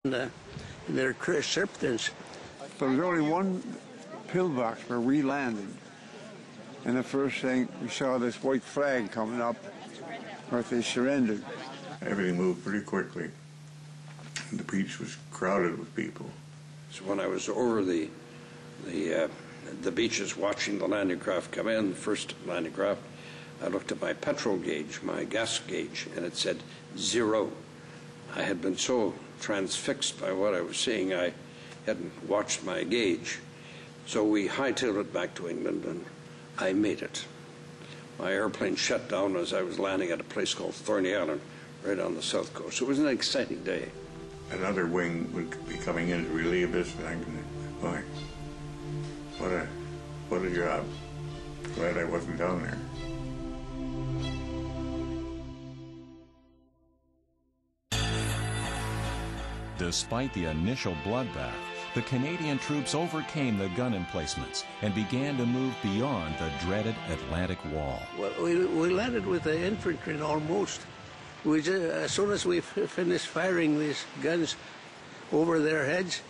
in their serpents. There was only one pillbox where we landed, and the first thing we saw this white flag coming up where they surrendered. Everything moved pretty quickly. The beach was crowded with people. So when I was over the beaches watching the landing craft come in, the first landing craft, I looked at my petrol gauge, my gas gauge, and it said 0. I had been so transfixed by what I was seeing, I hadn't watched my gauge. So we hightailed it back to England, and I made it. My airplane shut down as I was landing at a place called Thorney Island, right on the south coast. So it was an exciting day. Another wing would be coming in to relieve us, and I'm going, boy, what a job. Glad I wasn't down there. Despite the initial bloodbath, the Canadian troops overcame the gun emplacements and began to move beyond the dreaded Atlantic Wall. Well, we landed with the infantry almost. As soon as we finished firing these guns over their heads,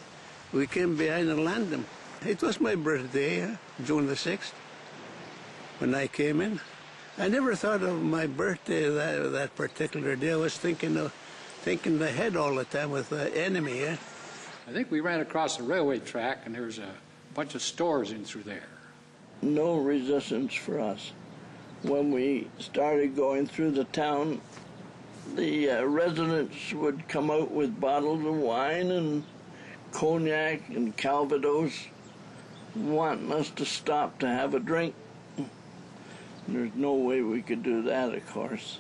we came behind and landed them. It was my birthday, June the 6th, when I came in. I never thought of my birthday that particular day. I was thinking ahead all the time with the enemy. I think we ran across a railway track, and there was a bunch of stores in through there. No resistance for us. When we started going through the town, the residents would come out with bottles of wine and cognac and Calvados, wanting us to stop to have a drink. There's no way we could do that, of course.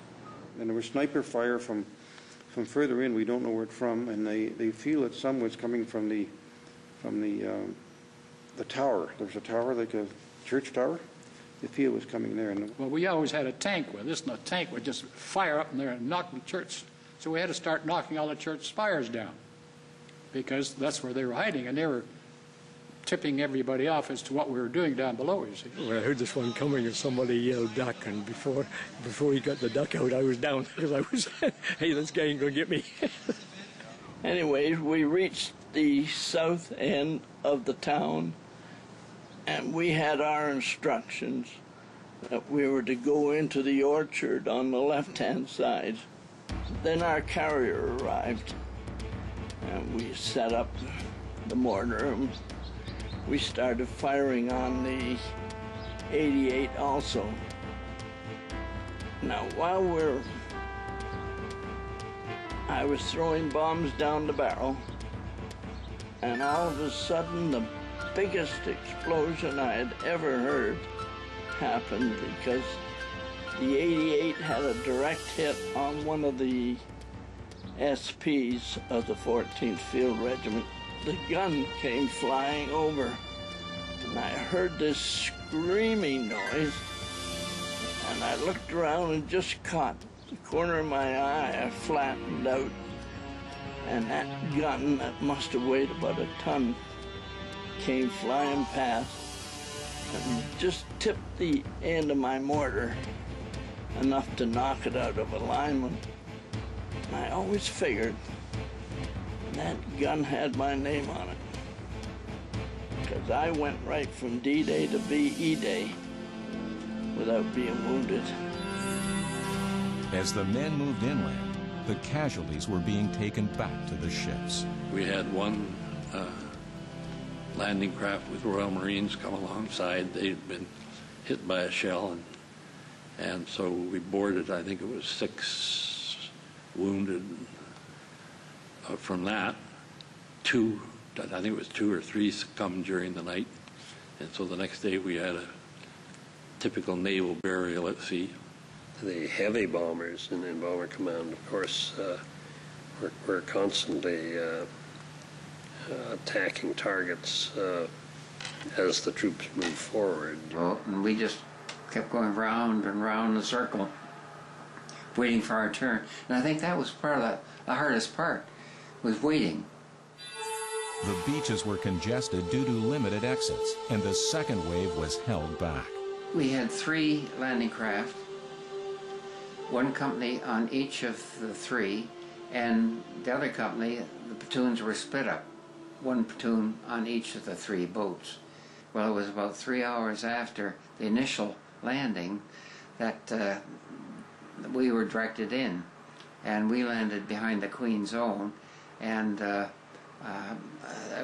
And there was sniper fire from further in. We don't know where it's from, and they feel that some was coming from the tower. There was a tower, like a church tower. They feel it was coming there. Well, we always had a tank with us, and the tank would just fire up in there and knock the church. So we had to start knocking all the church spires down, because that's where they were hiding, and they were tipping everybody off as to what we were doing down below, you see. When I heard this one coming, and somebody yelled duck, and before he got the duck out, I was down, because I was, hey, this guy ain't going to get me. Anyways, we reached the south end of the town, and we had our instructions that we were to go into the orchard on the left-hand side. Then our carrier arrived, and we set up the mortar, and we started firing on the 88 also. Now, while I was throwing bombs down the barrel, and all of a sudden the biggest explosion I had ever heard happened, because the 88 had a direct hit on one of the SPs of the 14th Field Regiment. The gun came flying over, and I heard this screaming noise, and I looked around and just caught the corner of my eye. I flattened out, and that gun that must have weighed about a ton came flying past and just tipped the end of my mortar enough to knock it out of alignment. And I always figured that gun had my name on it, because I went right from D-Day to VE Day without being wounded. As the men moved inland, the casualties were being taken back to the ships. We had one landing craft with Royal Marines come alongside. They'd been hit by a shell, and so we boarded. I think it was 6 wounded. From that, I think it was 2 or 3 succumbed during the night, and so the next day we had a typical naval burial at sea. The heavy bombers in Bomber Command, of course, were constantly attacking targets as the troops moved forward. Well, and we just kept going round and round the circle, waiting for our turn. And I think that was part of the hardest part, was waiting. The beaches were congested due to limited exits, and the second wave was held back. We had 3 landing craft, 1 company on each of the 3, and the other company, the platoons were split up, one platoon on each of the 3 boats. Well, it was about 3 hours after the initial landing that we were directed in, and we landed behind the Queen's Own, and that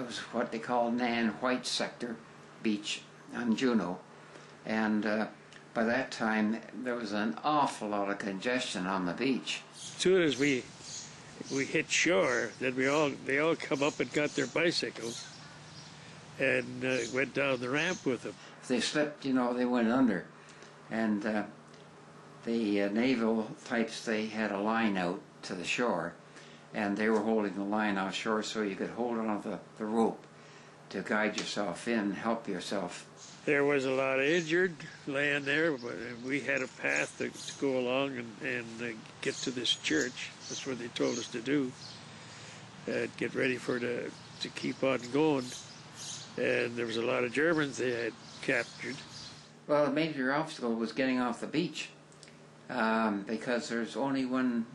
was what they call Nan White Sector Beach on Juneau. And by that time, there was an awful lot of congestion on the beach. As soon as we hit shore, then they all come up and got their bicycles and went down the ramp with them. If they slipped, you know, they went under. And the naval types, they had a line out to the shore, and they were holding the line offshore so you could hold on to the rope to guide yourself in, help yourself. There was a lot of injured laying there, but we had a path to go along and get to this church. That's what they told us to do. Get ready to keep on going. And there was a lot of Germans they had captured. Well, the major obstacle was getting off the beach because there's only one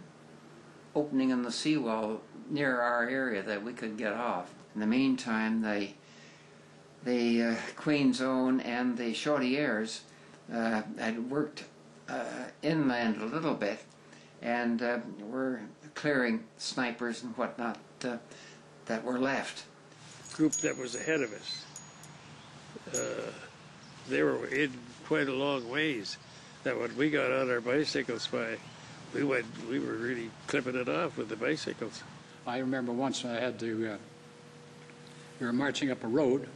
opening in the seawall near our area that we could get off. In the meantime, the Queen's Own and the Chaudières had worked inland a little bit and were clearing snipers and whatnot that were left. The group that was ahead of us, they were in quite a long ways. That when we got on our bicycles, we were really clipping it off with the bicycles. I remember once I had to, we were marching up a road,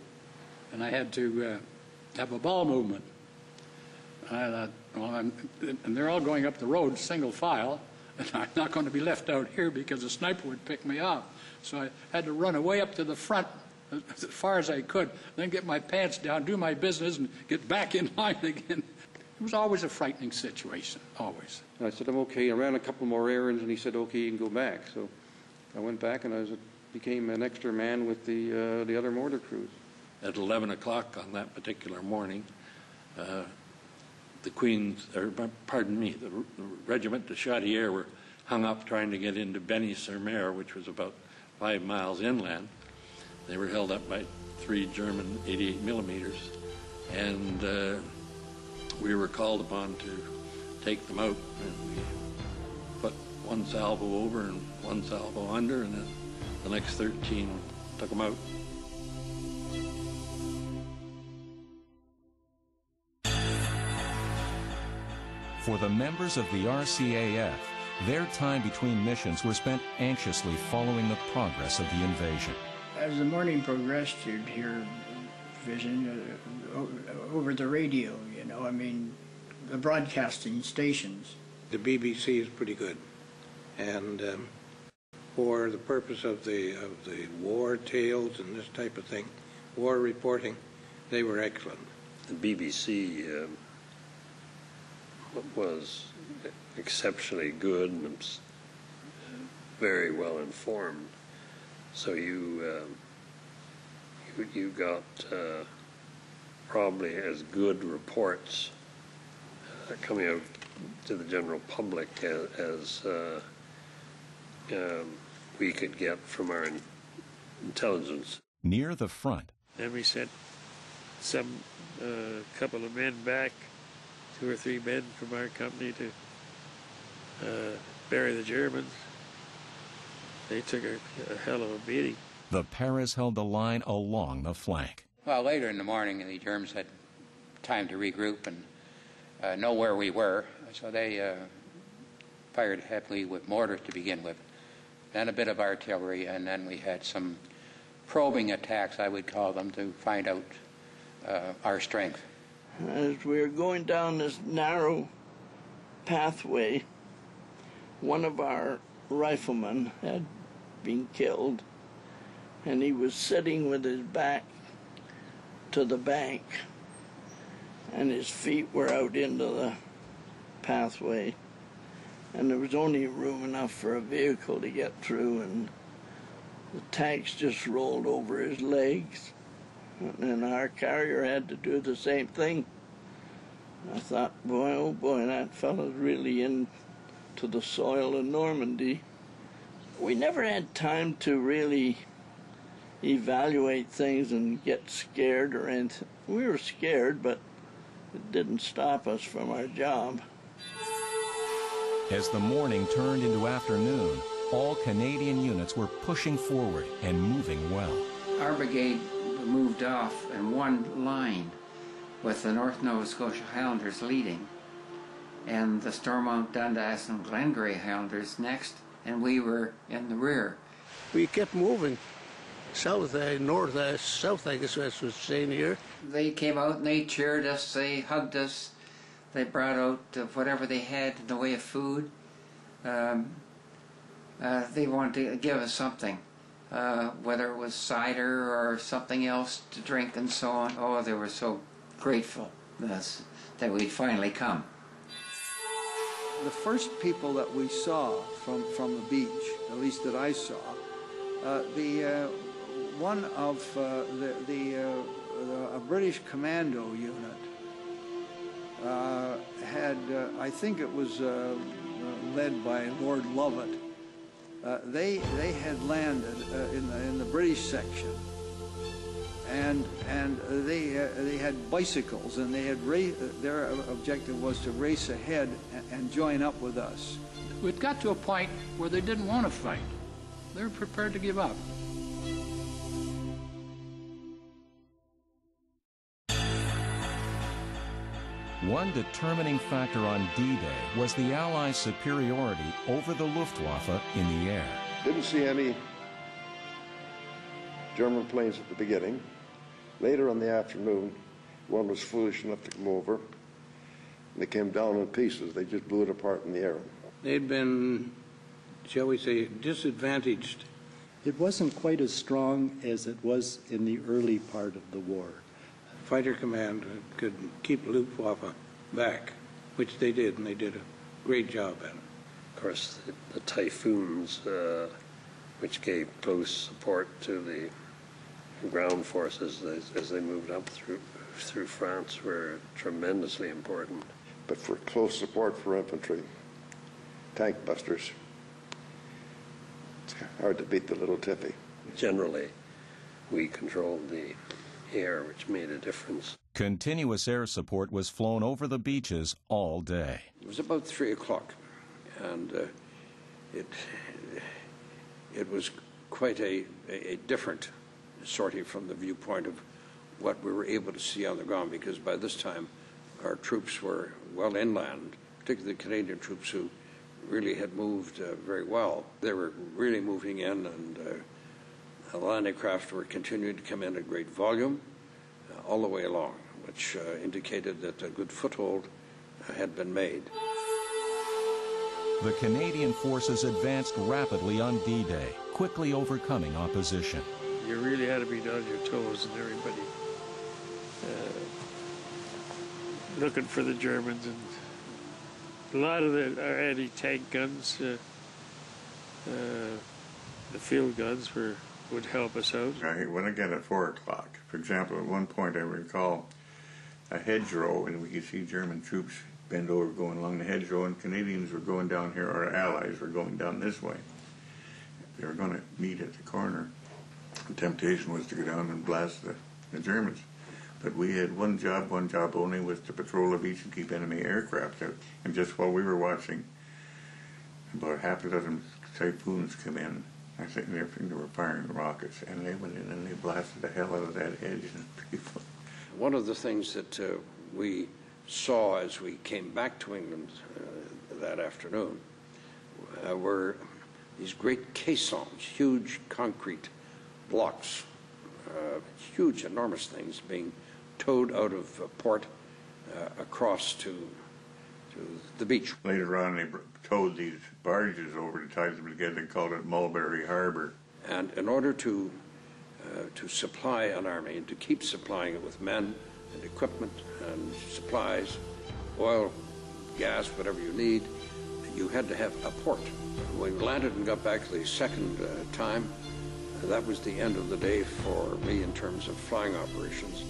and I had to have a ball movement. And I thought, well, and they're all going up the road single file, and I'm not going to be left out here because a sniper would pick me up. So I had to run away up to the front as far as I could, then get my pants down, do my business, and get back in line again. It was always a frightening situation, always. And I said, I'm okay. I ran a couple more errands, and he said, okay, you can go back. So I went back, and I became an extra man with the other mortar crews. At 11 o'clock on that particular morning, the regiment de Chaudière were hung up trying to get into Beigny-sur-Mer, which was about 5 miles inland. They were held up by 3 German 88 millimeters, and we were called upon to take them out. And we put one salvo over and one salvo under, and then the next 13 took them out. For the members of the RCAF, their time between missions was spent anxiously following the progress of the invasion. As the morning progressed, you'd hear vision over the radio, you know, I mean, the broadcasting stations. The BBC is pretty good, and for the purpose of the war tales and this type of thing, war reporting, they were excellent. The BBC was exceptionally good and very well informed. So you got probably as good reports coming out to the general public as we could get from our intelligence. Near the front. Then we sent some couple of men back, 2 or 3 men from our company to bury the Germans. They took a hell of a beating. The Paras held the line along the flank. Well, later in the morning, the Germans had time to regroup and know where we were, so they fired heavily with mortar to begin with, then a bit of artillery, and then we had some probing attacks, I would call them, to find out our strength. As we were going down this narrow pathway, one of our riflemen had been killed, and he was sitting with his back to the bank, and his feet were out into the pathway, and there was only room enough for a vehicle to get through, and the tanks just rolled over his legs, and our carrier had to do the same thing. I thought, boy, oh boy, that fellow's really into the soil of Normandy. We never had time to really evaluate things and get scared or anything. We were scared, but it didn't stop us from our job. As the morning turned into afternoon, all Canadian units were pushing forward and moving well. Our brigade moved off in one line with the North Nova Scotia Highlanders leading, and the Stormont, Dundas, and Glengarry Highlanders next, and we were in the rear. We kept moving. South, north, south, I guess that's what's saying here. They came out and they cheered us, they hugged us, they brought out whatever they had in the way of food. They wanted to give us something, whether it was cider or something else to drink and so on. Oh, they were so grateful that we'd finally come. The first people that we saw from the beach, at least that I saw, one of a British commando unit had, I think it was led by Lord Lovett. They had landed in the British section, and they had bicycles, and they had their objective was to race ahead and join up with us. It got to a point where they didn't want to fight. They were prepared to give up. One determining factor on D-Day was the Allies' superiority over the Luftwaffe in the air. Didn't see any German planes at the beginning. Later in the afternoon, one was foolish enough to come over, and they came down in pieces. They just blew it apart in the air. They'd been, shall we say, disadvantaged. It wasn't quite as strong as it was in the early part of the war. Fighter command could keep Luftwaffe back, which they did, and they did a great job at it. Of course, the Typhoons, which gave close support to the ground forces as they moved up through France, were tremendously important. But for close support for infantry, tank busters, it's hard to beat the little Tippy. Generally, we controlled the air, which made a difference. Continuous air support was flown over the beaches all day. It was about 3 o'clock, and it was quite a different sortie from the viewpoint of what we were able to see on the ground, because by this time our troops were well inland, particularly the Canadian troops who really had moved very well. They were really moving in, and landing craft were continuing to come in at great volume all the way along, which indicated that a good foothold had been made. The Canadian forces advanced rapidly on D-Day, quickly overcoming opposition. You really had to be on your toes, and everybody looking for the Germans, and a lot of our anti-tank guns, the field guns would help us out. When I got at 4 o'clock, for example, at one point I recall a hedgerow, and we could see German troops bend over going along the hedgerow, and Canadians were going down here, or Allies were going down this way. They were going to meet at the corner. The temptation was to go down and blast the Germans. But we had one job only, was to patrol the beach and keep enemy aircraft out. And just while we were watching, about half a dozen Typhoons come in. I think they were firing rockets, and they went in and they blasted the hell out of that edge. One of the things that we saw as we came back to England that afternoon were these great caissons, huge concrete blocks, huge, enormous things being towed out of port across to the beach. Later on, they towed these barges over to tie them together and called it Mulberry Harbor. And in order to supply an army and to keep supplying it with men and equipment and supplies, oil, gas, whatever you need, you had to have a port. When we landed and got back the second time, that was the end of the day for me in terms of flying operations.